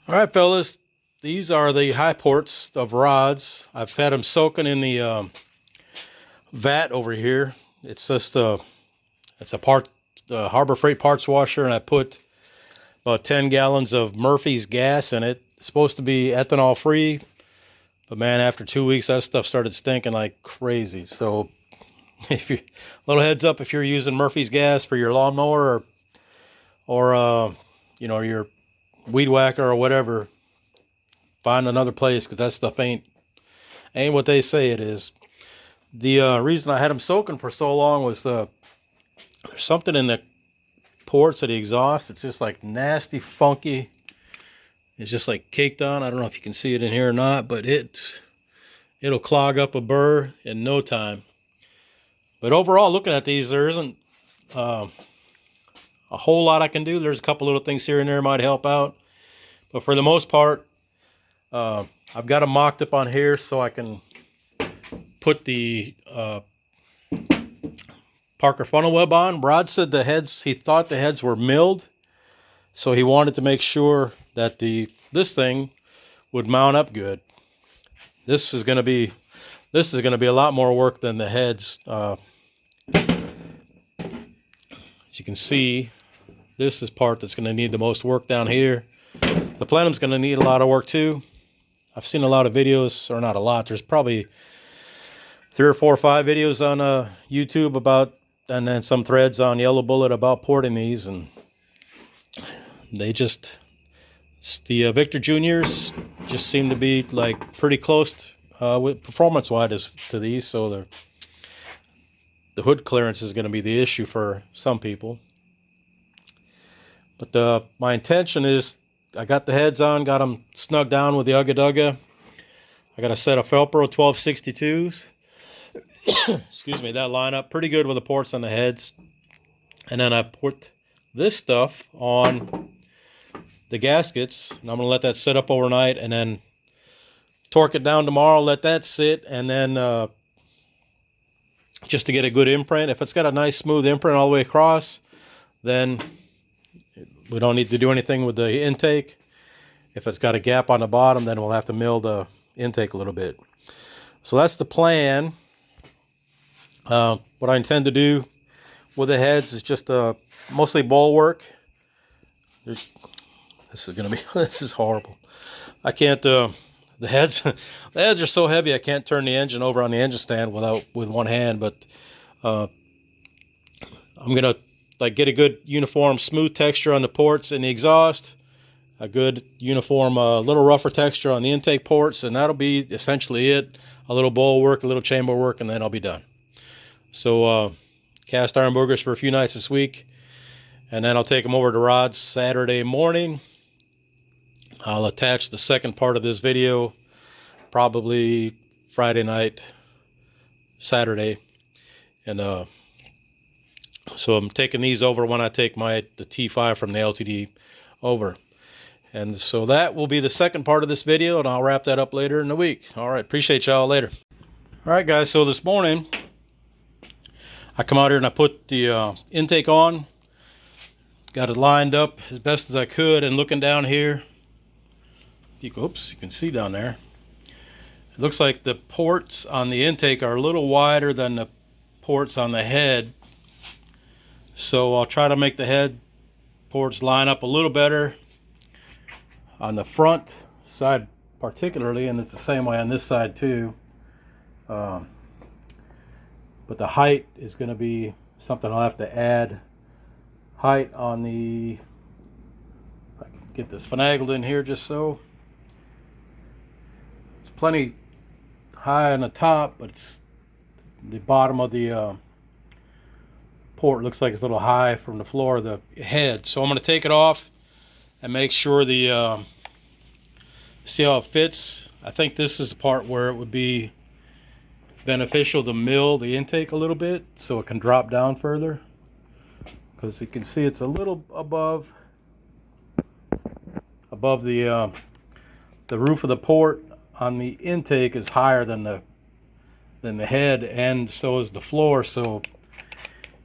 All right, fellas, these are the Hiports of rods. I've had them soaking in the vat over here. It's just it's a Harbor Freight parts washer, and I put about 10 gallons of Murphy's gas in it. It's supposed to be ethanol free, but man, after 2 weeks, that stuff started stinking like crazy. So, if you little heads up, if you're using Murphy's gas for your lawnmower or your weed whacker or whatever, find another place, because that stuff ain't what they say it is. The reason I had them soaking for so long was there's something in the ports of the exhaust. It's just like nasty, funky. It's just like caked on. I don't know if you can see it in here or not, but it'll clog up a burr in no time. But overall, looking at these, there isn't a whole lot I can do. There's a couple little things here and there might help out, but for the most part, I've got them mocked up on here so I can put the Parker FunnelWeb on. Rod said he thought the heads were milled, so he wanted to make sure that this thing would mount up good. This is going to be a lot more work than the heads. As you can see, this is part that's going to need the most work down here. The plenum's going to need a lot of work too. I've seen a lot of videos, or not a lot. There's probably 3 or 4 or 5 videos on YouTube about, and then some threads on Yellow Bullet about porting these, and the Victor Juniors just seem to be like pretty close with performance-wise to these, so the hood clearance is going to be the issue for some people. But my intention is, I got the heads on, got them snug down with the Ugga Dugga. I got a set of Felpro 1262s. Excuse me, that line up pretty good with the ports on the heads. And then I put this stuff on the gaskets, and I'm going to let that sit up overnight, and then torque it down tomorrow, let that sit, and then just to get a good imprint. If it's got a nice smooth imprint all the way across, then we don't need to do anything with the intake. If it's got a gap on the bottom, then we'll have to mill the intake a little bit. So that's the plan. What I intend to do with the heads is just mostly bowl work. This is horrible. I can't, the heads are so heavy I can't turn the engine over on the engine stand with one hand, but I'm gonna get a good uniform smooth texture on the ports and the exhaust, a good uniform little rougher texture on the intake ports, and that'll be essentially it. A little bowl work, a little chamber work, and then I'll be done. So cast iron boogers for a few nights this week, and then I'll take them over to Rod's Saturday morning. I'll attach the second part of this video probably Friday night, Saturday, and so I'm taking these over when I take the T5 from the LTD over. And so that will be the second part of this video, and I'll wrap that up later in the week. All right, appreciate y'all later. All right, guys, so this morning I come out here and I put the intake on. Got it lined up as best as I could, and looking down here, you can see down there, it looks like the ports on the intake are a little wider than the ports on the head. So I'll try to make the head ports line up a little better on the front side particularly, and it's the same way on this side too. But the height is going to be something I'll have to add. Height on the, if I can get this finagled in here just so. It's plenty high on the top, but it's the bottom of the port looks like it's a little high from the floor of the head. So I'm going to take it off and make sure see how it fits. I think this is the part where it would be beneficial to mill the intake a little bit so it can drop down further, because you can see it's a little above the roof of the port on the intake is higher than the head, and so is the floor. So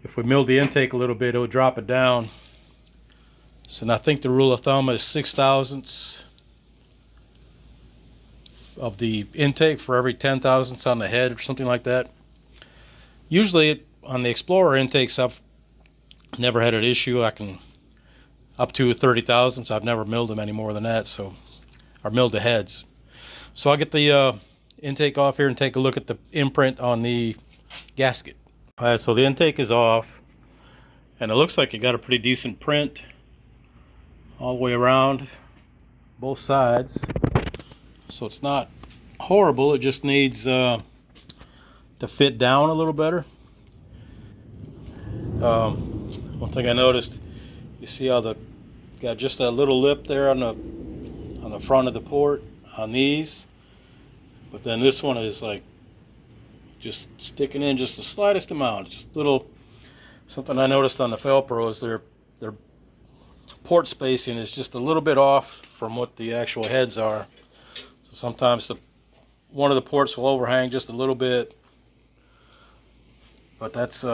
if we milled the intake a little bit, it would drop it down. So I think the rule of thumb is 6 thousandths of the intake for every 10 thousandths on the head or something like that. Usually on the Explorer intakes, I've never had an issue. I can up to 30 thousandths. I've never milled them any more than that, so or milled the heads. So I'll get the intake off here and take a look at the imprint on the gasket. All right, so the intake is off, and it looks like it got a pretty decent print all the way around both sides. So it's not horrible. It just needs to fit down a little better. One thing I noticed, you see how the got just a little lip there on the front of the port on these, but then this one is like just sticking in just the slightest amount. Just little something I noticed on the Felpros, their port spacing is just a little bit off from what the actual heads are. So sometimes one of the ports will overhang just a little bit, but that's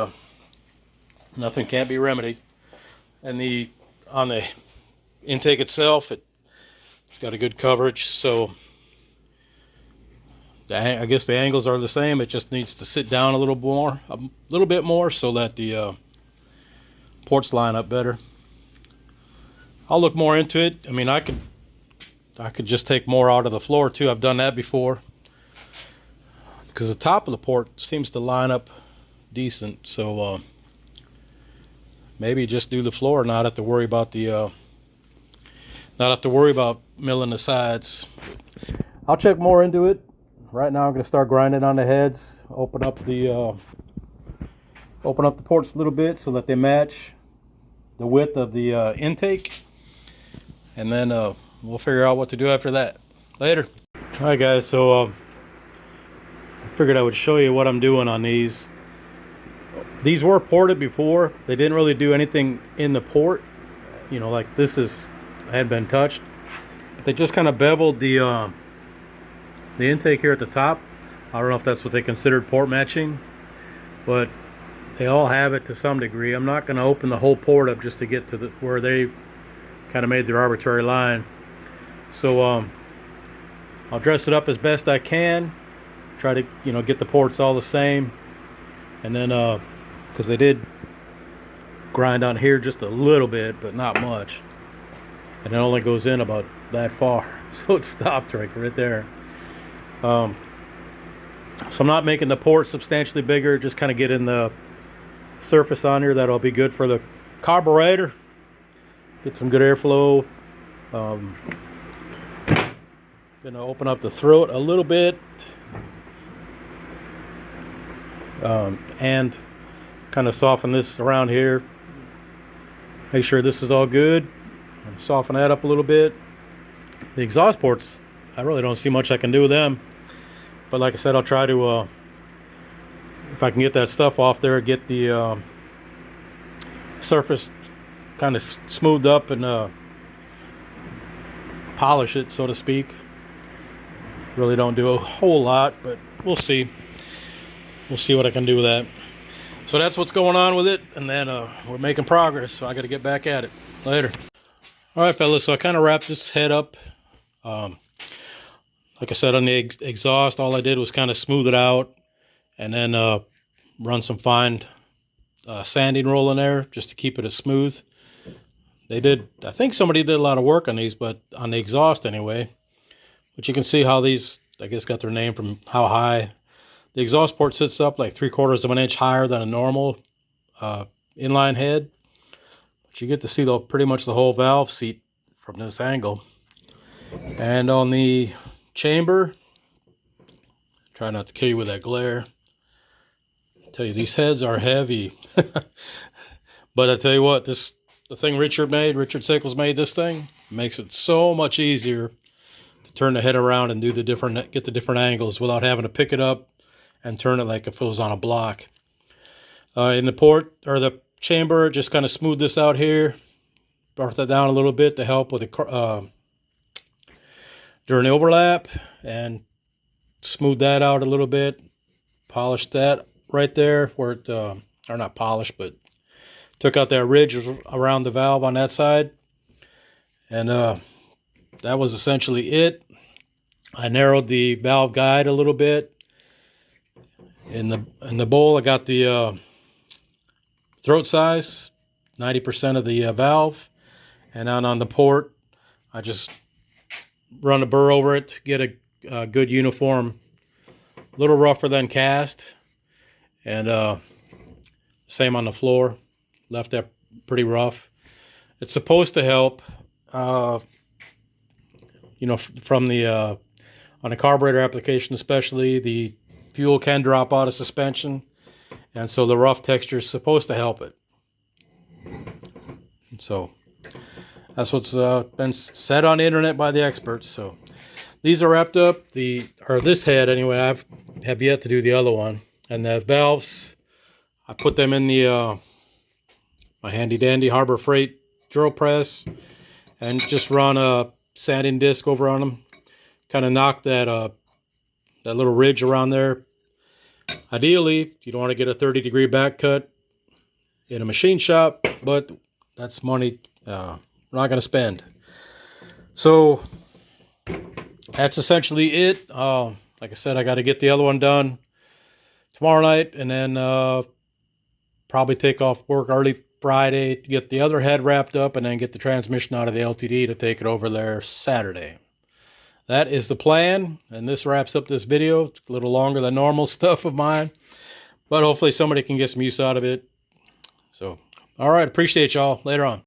nothing can't be remedied. And on the intake itself, it's got a good coverage, so I guess the angles are the same. It just needs to sit down a little bit more, so that the ports line up better. I'll look more into it. I mean, I could just take more out of the floor too. I've done that before, because the top of the port seems to line up decent. So maybe just do the floor, not have to worry about milling the sides. I'll check more into it. Right now I'm going to start grinding on the heads, open up the ports a little bit so that they match the width of the intake, and then we'll figure out what to do after that. Later. Alright guys, so I figured I would show you what I'm doing on these. These were ported before. They didn't really do anything in the port, you know, like had been touched. But they just kind of beveled the intake here at the top. I don't know if that's what they considered port matching, but they all have it to some degree. I'm not going to open the whole port up just to get to where they kind of made their arbitrary line. So I'll dress it up as best I can, try to get the ports all the same, and then because they did grind on here just a little bit, but not much, and it only goes in about that far, so it stopped right there. So I'm not making the port substantially bigger, just kind of getting the surface on here that'll be good for the carburetor, get some good airflow. Gonna open up the throat a little bit, and kind of soften this around here, make sure this is all good, and soften that up a little bit. The exhaust ports, I really don't see much I can do with them, but like I said, I'll try to if I can get that stuff off there, get the surface kind of smoothed up and polish it, so to speak. Really don't do a whole lot, but we'll see what I can do with that. So that's what's going on with it, and then we're making progress, so I got to get back at it later. All right fellas, so I kind of wrapped this head up. Like I said, on the exhaust, all I did was kind of smooth it out, and then run some fine sanding roll in there just to keep it as smooth. I think somebody did a lot of work on these, but on the exhaust anyway. But you can see how these, I guess, got their name from how high the exhaust port sits up, like 3/4 of an inch higher than a normal inline head. But you get to see pretty much the whole valve seat from this angle. And on the chamber, try not to kill you with that glare. I tell you, these heads are heavy. But I tell you what, the thing Richard Sickles made this thing, makes it so much easier to turn the head around and get the different angles without having to pick it up and turn it like if it was on a block. In the port or the chamber, just kind of smooth this out here, brought that down a little bit to help with the during the overlap, and smooth that out a little bit, polished that right there where it or not polished, but took out that ridge around the valve on that side, and that was essentially it. I narrowed the valve guide a little bit. In the bowl, I got the throat size, 90% of the valve, and then on the port, I just run a burr over it to get a good uniform, a little rougher than cast, and same on the floor, left that pretty rough. It's supposed to help, you know, from the on a carburetor application especially, the fuel can drop out of suspension, and so the rough texture is supposed to help it. So that's what's been said on the internet by the experts. So these are wrapped up. This head anyway, I have yet to do the other one. And the valves, I put them in the my handy dandy Harbor Freight drill press, and just run a sanding disc over on them. Kind of knock that that little ridge around there. Ideally, you don't want to get a 30-degree back cut in a machine shop, but that's money we're not going to spend. So that's essentially it. Like I said, I got to get the other one done tomorrow night, and then probably take off work early Friday to get the other head wrapped up, and then get the transmission out of the LTD to take it over there Saturday. That is the plan, and this wraps up this video. It's a little longer than normal stuff of mine, but hopefully somebody can get some use out of it. So, all right, appreciate y'all. Later on.